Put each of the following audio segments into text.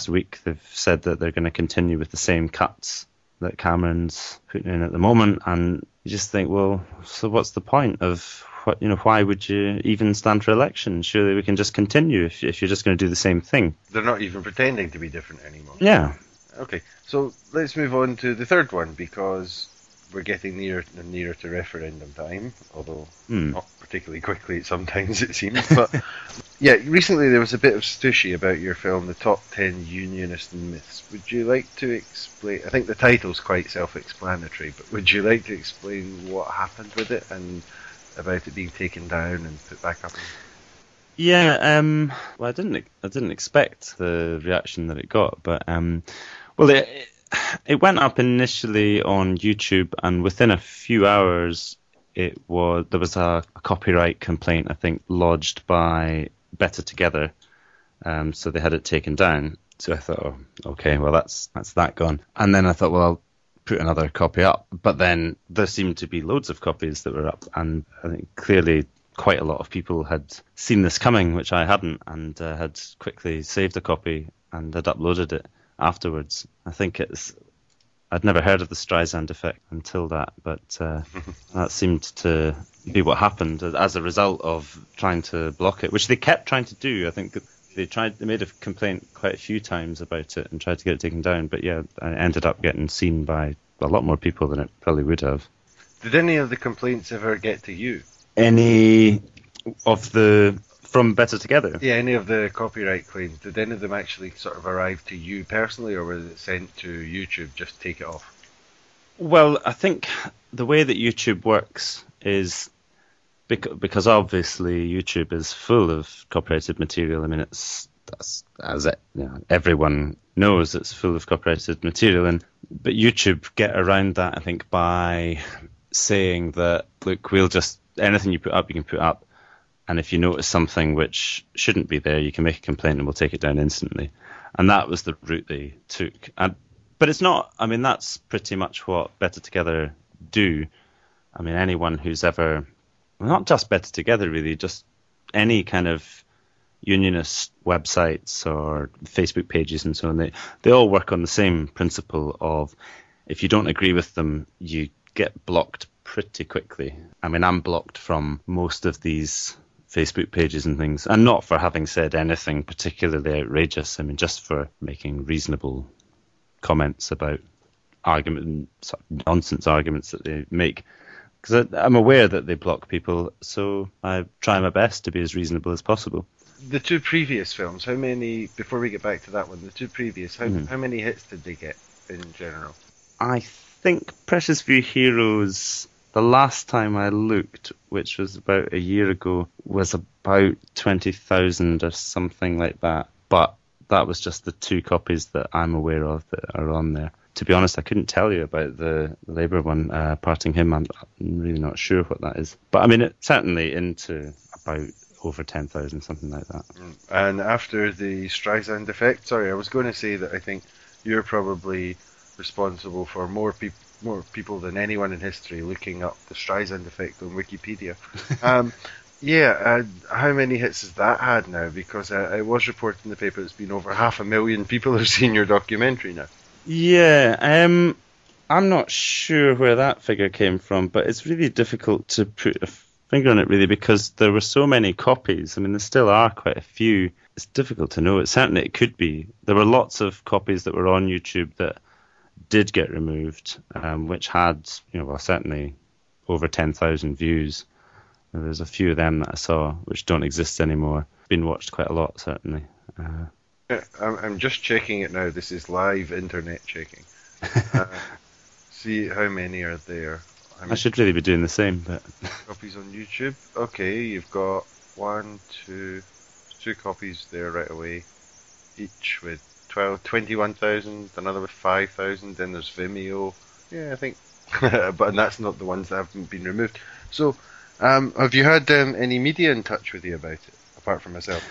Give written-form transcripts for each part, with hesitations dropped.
last week they've said that they're going to continue with the same cuts that Cameron's putting in at the moment, and you just think, well, so what's the point of why would you even stand for election? Surely we can just continue if you're just going to do the same thing. They're not even pretending to be different anymore. Yeah. Okay, so let's move on to the third one, because we're getting nearer and nearer to referendum time, although not particularly quickly sometimes, it seems. But yeah, recently there was a bit of stushy about your film, The Top 10 Unionist Myths. Would you like to explain? I think the title's quite self-explanatory, but would you like to explain what happened with it and about it being taken down and put back up? Yeah, well, I didn't expect the reaction that it got, but it went up initially on YouTube, and within a few hours, there was a copyright complaint, I think, lodged by Better Together, so they had it taken down. So I thought, oh, okay, well that's that gone. And then I thought, well, I'll put another copy up. But then there seemed to be loads of copies that were up, and I think clearly quite a lot of people had seen this coming, which I hadn't, and had quickly saved a copy and had uploaded it afterwards. I think I'd never heard of the Streisand effect until that, but that seemed to be what happened as a result of trying to block it, which they kept trying to do. I think they made a complaint quite a few times about it and tried to get it taken down, but yeah, it ended up getting seen by a lot more people than it probably would have. Did any of the complaints ever get to you? Any of from Better Together? Yeah, any of the copyright claims, did any of them actually sort of arrive to you personally, or was it sent to YouTube, just take it off? Well, I think the way that YouTube works is, because obviously YouTube is full of copyrighted material. I mean, everyone knows it's full of copyrighted material, but YouTube get around that, I think, by saying that, look, anything you put up, you can put up, and if you notice something which shouldn't be there, you can make a complaint and we'll take it down instantly. And that was the route they took. But it's not, I mean, that's pretty much what Better Together do. I mean, anyone who's ever, well, not just Better Together really, just any kind of unionist websites or Facebook pages and so on, they all work on the same principle of, if you don't agree with them, you get blocked pretty quickly. I mean, I'm blocked from most of these Facebook pages and things, and not for having said anything particularly outrageous. I mean, just for making reasonable comments about nonsense arguments that they make. Because I'm aware that they block people, so I try my best to be as reasonable as possible. The two previous films, how many, before we get back to that one, the two previous, how many hits did they get in general? I think Precious Few Heroes, the last time I looked, which was about a year ago, was about 20,000 or something like that. But that was just the two copies that I'm aware of that are on there. To be honest, I couldn't tell you about the Labour one, Parting Hymn. I'm really not sure what that is. But I mean, it's certainly into about over 10,000, something like that. And after the Streisand effect, sorry, I was going to say that I think you're probably responsible for more people than anyone in history looking up the Streisand effect on Wikipedia. How many hits has that had now? Because I was reporting in the paper it's been over 500,000 people have seen your documentary now. Yeah, I'm not sure where that figure came from, but it's really difficult to put a finger on it, really, because there were so many copies. I mean, there still are quite a few. It's difficult to know. Certainly it could be. There were lots of copies that were on YouTube that did get removed, which had, certainly over 10,000 views. And there's a few of them that I saw which don't exist anymore. Been watched quite a lot, certainly. I'm just checking it now. This is live internet checking. See how many are there. I should really be doing the same, but copies on YouTube. Okay, you've got two copies there right away, each with 21,000, another with 5,000. Then there's Vimeo. Yeah, I think, and that's not the ones that haven't been removed. So, have you had any media in touch with you about it, apart from myself?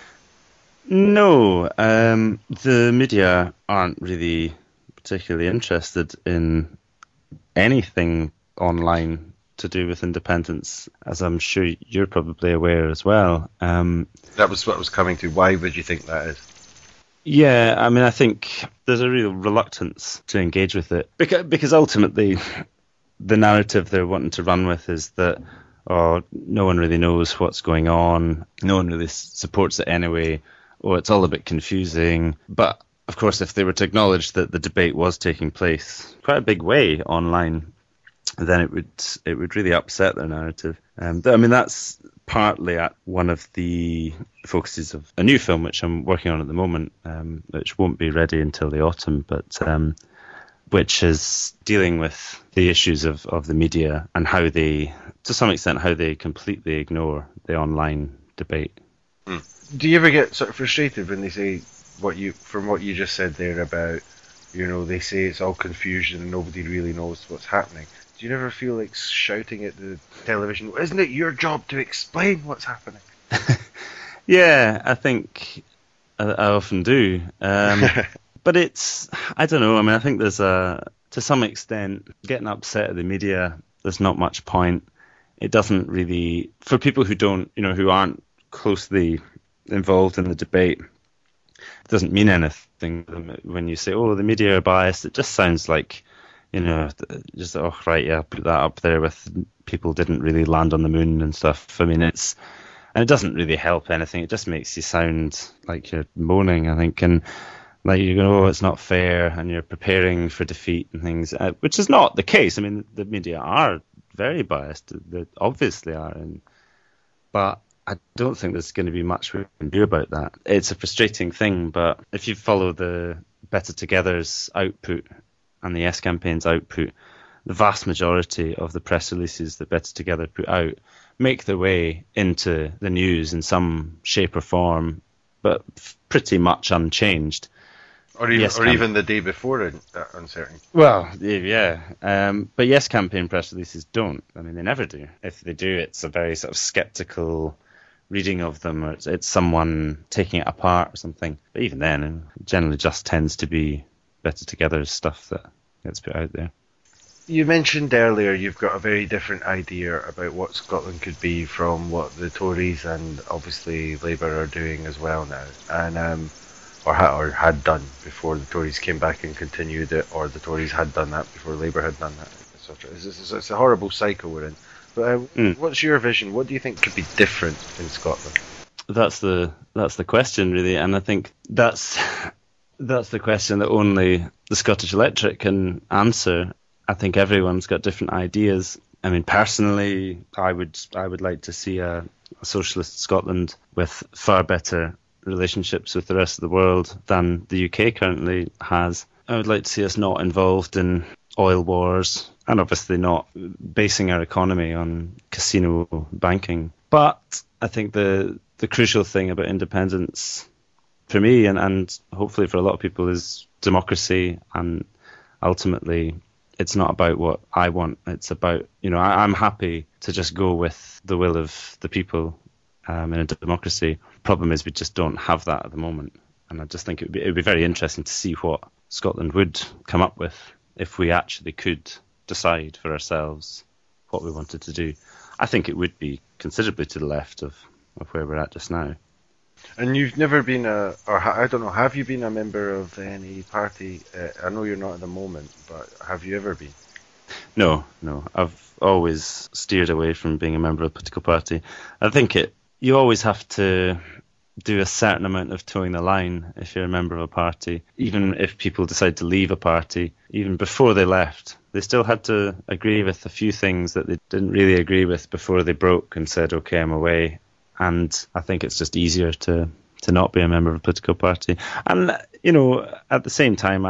No, the media aren't really particularly interested in anything online to do with independence, as I'm sure you're probably aware as well. That was what I was coming to. Why would you think that is? Yeah, I mean, I think there's a real reluctance to engage with it because ultimately the narrative they're wanting to run with is that, oh, no one really knows what's going on, no one really supports it anyway, or it's all a bit confusing. But of course, if they were to acknowledge that the debate was taking place quite a big way online, then it would really upset their narrative. I mean, that's partly at one of the focuses of a new film which I'm working on at the moment, which won't be ready until the autumn, but which is dealing with the issues of the media and how they, to some extent, how they completely ignore the online debate. Do you ever get sort of frustrated when they say from what you just said there about, they say it's all confusion and nobody really knows what's happening? Do you never feel like shouting at the television, isn't it your job to explain what's happening? Yeah, I think I often do. But I don't know, I mean, I think there's to some extent, getting upset at the media, there's not much point. It doesn't really, for people who aren't closely involved in the debate, it doesn't mean anything when you say, oh, the media are biased. It just sounds like, just, oh, right, yeah, put that up there with people didn't really land on the moon and stuff. I mean, and it doesn't really help anything. It just makes you sound like you're moaning, I think, and like you're going, oh, it's not fair, and you're preparing for defeat and things, which is not the case. I mean, the media are very biased. They obviously are, but I don't think there's going to be much we can do about that. It's a frustrating thing, but if you follow the Better Together's output and the Yes Campaign's output, the vast majority of the press releases that Better Together put out make their way into the news in some shape or form, but pretty much unchanged. Or even the day before uncertain. Well, yeah. But Yes Campaign press releases don't. I mean, they never do. If they do, it's a very sort of sceptical reading of them, or it's someone taking it apart or something. But even then, it generally just tends to be Better Together stuff that gets put out there. You mentioned earlier you've got a very different idea about what Scotland could be from what the Tories and obviously Labour are doing as well now, and or had done before the Tories came back and continued it, or the Tories had done that before Labour had done that, etc. It's a horrible cycle we're in. But what's your vision? What do you think could be different in Scotland? That's the question, really, and I think that's the question that only the Scottish electorate can answer. I think everyone's got different ideas. I mean, personally, I would like to see a socialist Scotland with far better relationships with the rest of the world than the UK currently has. I would like to see us not involved in oil wars and obviously not basing our economy on casino banking. But I think the crucial thing about independence for me and hopefully for a lot of people is democracy, and ultimately it's not about what I want. It's about, I'm happy to just go with the will of the people in a democracy. Problem is we just don't have that at the moment. And I just think it would be very interesting to see what Scotland would come up with if we actually could decide for ourselves what we wanted to do. I think it would be considerably to the left of where we're at just now. And you've never been have you been a member of any party? I know you're not at the moment, but have you ever been? No. I've always steered away from being a member of a political party. I think you always have to do a certain amount of towing the line if you're a member of a party. Even if people decide to leave a party, even before they left, they still had to agree with a few things that they didn't really agree with before they broke and said, okay, I'm away. And I think it's just easier to not be a member of a political party. And, at the same time,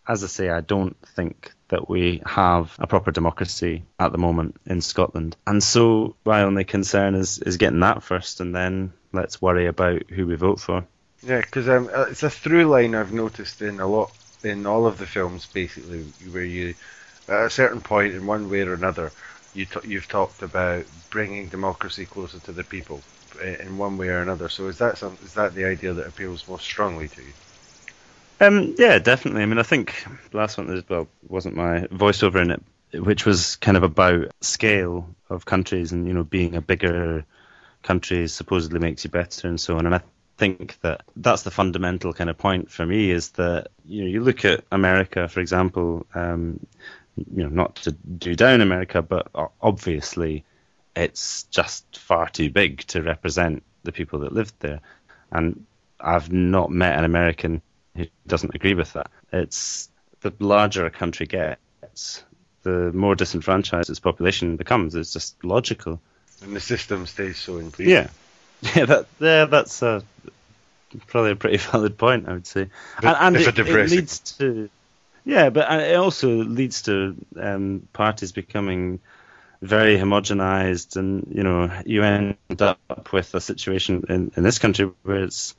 as I say, I don't think that we have a proper democracy at the moment in Scotland. And so my only concern is getting that first, and then let's worry about who we vote for. Yeah, because it's a through line I've noticed in all of the films, basically, where you, at a certain point, in one way or another, you've talked about bringing democracy closer to the people in one way or another. So is that the idea that appeals most strongly to you? Yeah, definitely. I mean, I think the last one wasn't my voiceover in it, which was kind of about scale of countries and, being a bigger country supposedly makes you better and so on. And think that that's the fundamental kind of point for me, is that you look at America, for example, not to do down America, but obviously it's just far too big to represent the people that lived there. And I've not met an American who doesn't agree with that. It's the larger a country gets, the more disenfranchised its population becomes. It's just logical. And the system stays so in place. That's probably a pretty valid point, I would say. And it leads to, but it also leads to parties becoming very homogenized, and you end up with a situation in this country where it's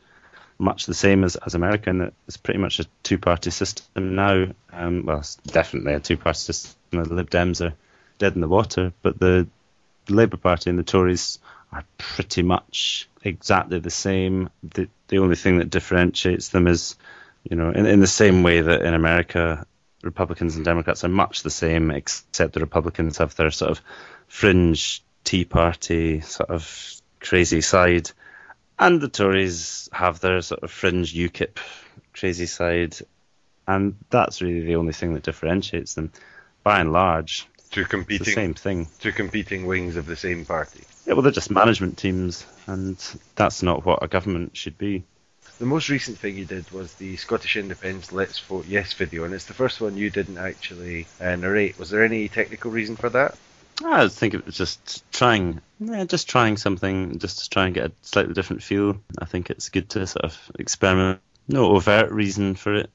much the same as America, and it's pretty much a two-party system now. Well, it's definitely a two-party system. The Lib Dems are dead in the water, but the Labour Party and the Tories are pretty much exactly the same. The only thing that differentiates them is, in the same way that in America, Republicans and Democrats are much the same, except the Republicans have their sort of fringe Tea Party sort of crazy side, and the Tories have their sort of fringe UKIP crazy side, and that's really the only thing that differentiates them. By and large, it's the same thing. Two competing wings of the same party. Yeah, well, they're just management teams, and that's not what a government should be. The most recent thing you did was the Scottish Independence Let's Vote Yes video, and it's the first one you didn't actually narrate. Was there any technical reason for that? I think it was just trying something, just to try and get a slightly different feel. I think it's good to sort of experiment. No overt reason for it.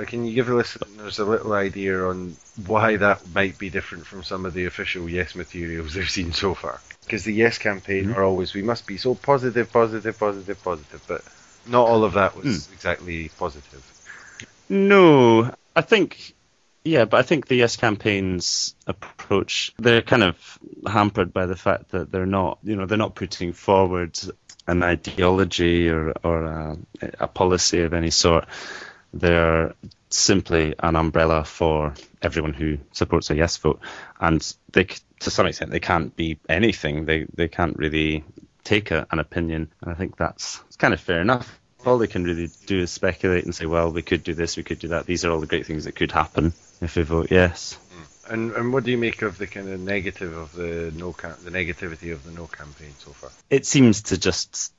Can you give the listeners a little idea on why that might be different from some of the official Yes materials they've seen so far? Because the Yes campaign are always, we must be so positive, but not all of that was exactly positive. No, I think the Yes campaign's approach, they're kind of hampered by the fact that they're not putting forward an ideology or a policy of any sort. They're simply an umbrella for everyone who supports a Yes vote, and they, to some extent, they can't be anything. They can't really take an opinion, and I think it's kind of fair enough. All they can really do is speculate and say, well, we could do this, we could do that. These are all the great things that could happen if we vote yes. And what do you make of the kind of negative of the negativity of the no campaign so far? It seems to just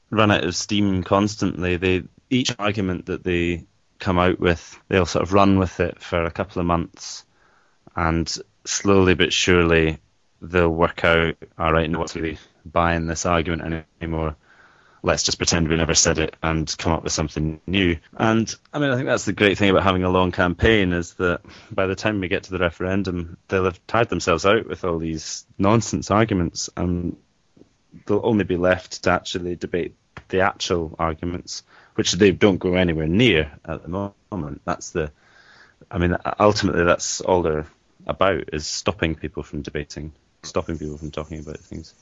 run out of steam constantly. Each argument that they come out with, they'll sort of run with it for a couple of months, and slowly but surely they'll work out, all right, no one's really buying this argument anymore. Let's just pretend we never said it and come up with something new. And I think that's the great thing about having a long campaign, is that by the time we get to the referendum, they'll have tired themselves out with all these nonsense arguments, and they'll only be left to actually debate the actual arguments, which they don't go anywhere near at the moment. Ultimately that's all they're about, is stopping people from debating, stopping people from talking about things.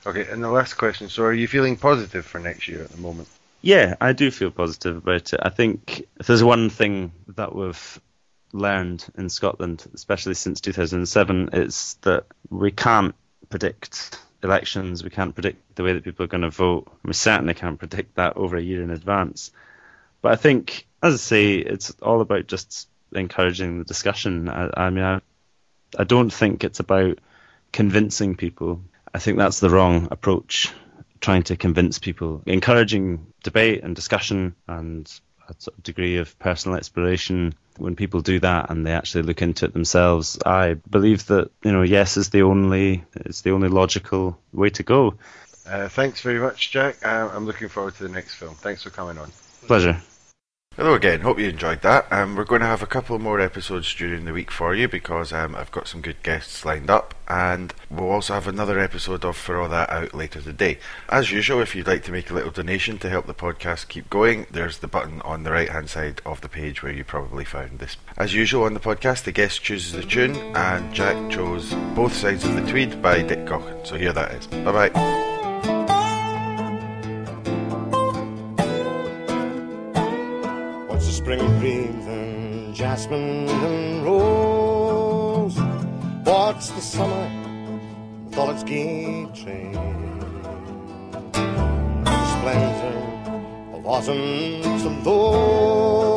Okay, and the last question. So are you feeling positive for next year at the moment? Yeah, I do feel positive about it. I think if there's one thing that we've learned in Scotland, especially since 2007, it's that we can't predict elections. We can't predict the way that people are going to vote. We certainly can't predict that over a year in advance. But I think, as I say, it's all about just encouraging the discussion. I don't think it's about convincing people. I think that's the wrong approach, trying to convince people. Encouraging debate and discussion and a sort of degree of personal exploration. When people do that and they actually look into it themselves, I believe that yes is the only logical way to go. Thanks very much, Jack. I'm looking forward to the next film. Thanks for coming on. Pleasure. Hello again, hope you enjoyed that. We're going to have a couple more episodes during the week for you, because I've got some good guests lined up, and we'll also have another episode of For All That out later today. As usual, if you'd like to make a little donation to help the podcast keep going, there's the button on the right hand side of the page where you probably found this. As usual on the podcast, the guest chooses the tune, and Jack chose Both Sides of the Tweed by Dick Gaughan, so here that is. Bye bye. Spring breathing jasmine and rose. What's the summer with all its gay train? cleanser of autumn to low.